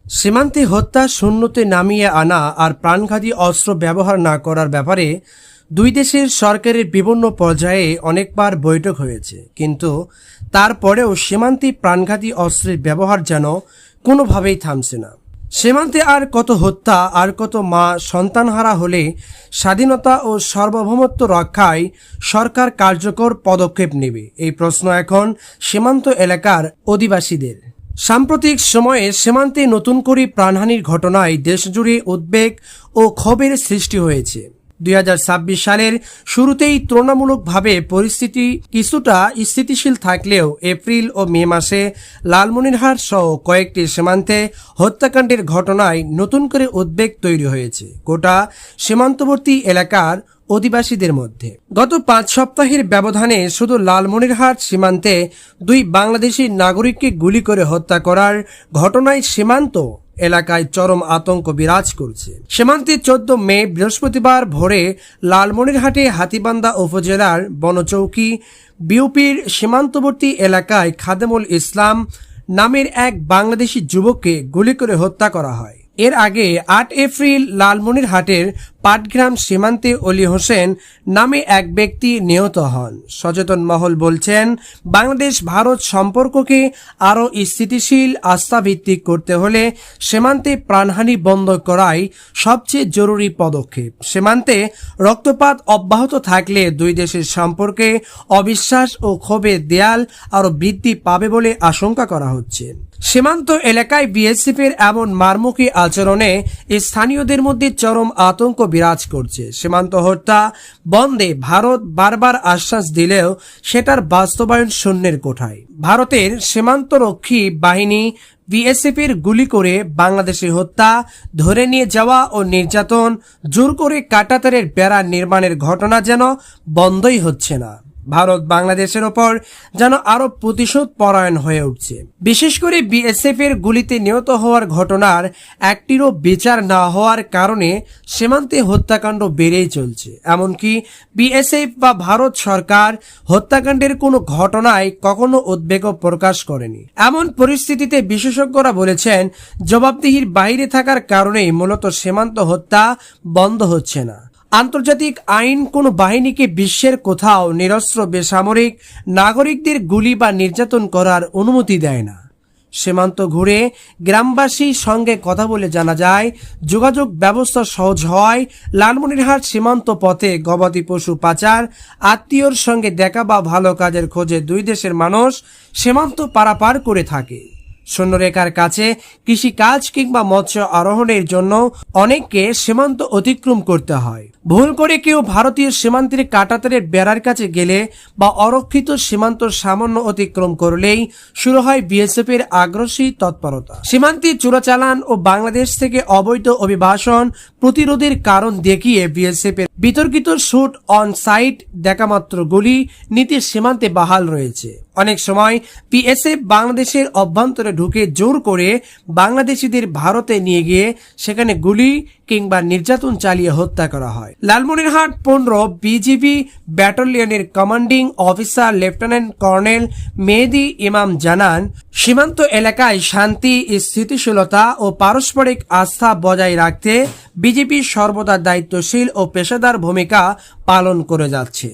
সীমান্তে হত্যা শূন্যতে নামিয়ে আনা আর প্রাণঘাতী অস্ত্র ব্যবহার না করার ব্যাপারে দুই দেশের সরকারের বিভিন্ন পর্যায়ে অনেকবার বৈঠক হয়েছে, কিন্তু তারপরেও সীমান্তে প্রাণঘাতী অস্ত্রের ব্যবহার যেন কোনোভাবেই থামছে না। সীমান্তে আর কত হত্যা, আর কত মা সন্তানহারা হলে স্বাধীনতা ও সার্বভৌমত্ব রক্ষায় সরকার কার্যকর পদক্ষেপ নেবে? এই প্রশ্ন এখন সীমান্ত এলাকার অধিবাসীদের। সাম্প্রতিক সময়ে সীমান্তে নতুন করে প্রাণহানির ঘটনায় দেশজুড়ে উদ্বেগ ও ক্ষোভের সৃষ্টি হয়েছে। 2026 সালের শুরুতেই তুলনামূলকভাবে পরিস্থিতি কিছুটা স্থিতিশীল থাকলেও এপ্রিল ও মে মাসে লালমনিরহাট সহ কয়েকটি সীমান্তে হত্যাকাণ্ডের ঘটনায় নতুন করে উদ্বেগ তৈরি হয়েছে গোটা সীমান্তবর্তী এলাকার অধিবাসীদের মধ্যে। গত 5 সপ্তাহের ব্যবধানে শুধু লালমনিরহাট সীমান্তে 2 বাংলাদেশি নাগরিককে গুলি করে হত্যা করার ঘটনায় সীমান্ত এলাকায় চরম আতঙ্ক বিরাজ করছে। সীমান্তে 14 মে বৃহস্পতিবার ভোরে লালমনিরহাটে হাতীবান্ধা উপজেলার বনচৌকি বিউপির সীমান্তবর্তী এলাকায় খাদেমুল ইসলাম নামের এক বাংলাদেশি যুবককে গুলি করে হত্যা করা হয়। এর আগে 8 এপ্রিল লালমনিরহাটের পাটগ্রাম সীমান্তে অলি হোসেন নামে এক ব্যক্তি নিহত হন। সচেতন মহল বলছেন, বাংলাদেশ ভারত সম্পর্ককে আরও স্থিতিশীল আস্থাভিত্তিক করতে হলে সীমান্তে প্রাণহানি বন্ধ করাই সবচেয়ে জরুরি পদক্ষেপ। সীমান্তে রক্তপাত অব্যাহত থাকলে দুই দেশের সম্পর্কে অবিশ্বাস ও ক্ষোভের দেয়াল আরও বৃদ্ধি পাবে বলে আশঙ্কা করা হচ্ছে। সীমান্ত এলাকায় বিএসএফের এমন মারমুখী আচরণে স্থানীয়দের মধ্যে চরম আতঙ্ক বিরাজ করছে। সীমান্ত হত্যা বন্ধে ভারত বারবার আশ্বাস দিলেও সেটার বাস্তবায়ন শূন্যের কোঠায়। ভারতের সীমান্তরক্ষী বাহিনী বিএসএফের গুলি করে বাংলাদেশি হত্যা, ধরে নিয়ে যাওয়া ও নির্যাতন, জোর করে কাঁটাতারের বেড়া নির্মাণের ঘটনা যেন বন্ধই হচ্ছে না। ভারত বাংলাদেশের ওপর যেন আরো প্রতিশোধ পরায়ণ হয়ে উঠছে। বিশেষ করে বিএসএফ এর গুলিতে নিহত হওয়ার ঘটনার একটিরও বিচার না হওয়ার কারণে সীমান্তে হত্যাকাণ্ড বেড়েই চলছে। এমনকি বিএসএফ বা ভারত সরকার হত্যাকাণ্ডের কোনো ঘটনায় কখনো উদ্বেগ প্রকাশ করেনি। এমন পরিস্থিতিতে বিশেষজ্ঞরা বলেছেন, জবাবদিহির বাইরে থাকার কারণেই মূলত সীমান্ত হত্যা বন্ধ হচ্ছে না। আন্তর্জাতিক আইন কোনো বাহিনীকে বিশ্বের কোথাও নিরস্ত্র বেসামরিক নাগরিকদের গুলি বা নির্যাতন করার অনুমতি দেয় না। সীমান্ত ঘুরে গ্রামবাসীর সঙ্গে কথা বলে জানা যায়, যোগাযোগ ব্যবস্থা সহজ হওয়ায় লালমনিরহাট সীমান্ত পথে গবাদি পশু পাচার, আত্মীয়র সঙ্গে দেখা বা ভালো কাজের খোঁজে দুই দেশের মানুষ সীমান্ত পারাপার করে থাকে। শূন্যরেখার কাছে কৃষি কাজ কিংবা মৎস্য আরোহণের জন্য অনেককে সীমান্ত অতিক্রম করতে হয়। ভুল করে কেউ ভারতীয় সীমান্তের কাঁটাতারের বেড়ার কাছে গেলে বা অরক্ষিত সীমান্ত সামান্য অতিক্রম করলেই শুরু হয় বিএসএফ এর আগ্রাসী তৎপরতা। সীমান্তে চোরাচালান ও বাংলাদেশ থেকে অবৈধ অভিবাসন প্রতিরোধের কারণ দেখিয়ে বিএসএফ এর বিতর্কিত শুট অন সাইট দেখামাত্র গুলি নীতি সীমান্তে বাহাল রয়েছে। অনেক সময় বিএসএফ বাংলাদেশের অভ্যন্তরে ঢুকে জোর করে বাংলাদেশিদের ভারতে নিয়ে গিয়ে সেখানে গুলি কিংবা নির্যাতন চালিয়ে হত্যা করা হয়। লালমনিরহাট 15 বিজিবি ব্যাটালিয়নের commanding officer lieutenant colonel Mehedi Imam জানান, সীমান্ত এলাকায় শান্তি, স্থিতিশীলতা ও পারস্পরিক আস্থা বজায় রাখতে বিজেপি সর্বদা দায়িত্বশীল ও পেশাদার ভূমিকা পালন করে যাচ্ছে।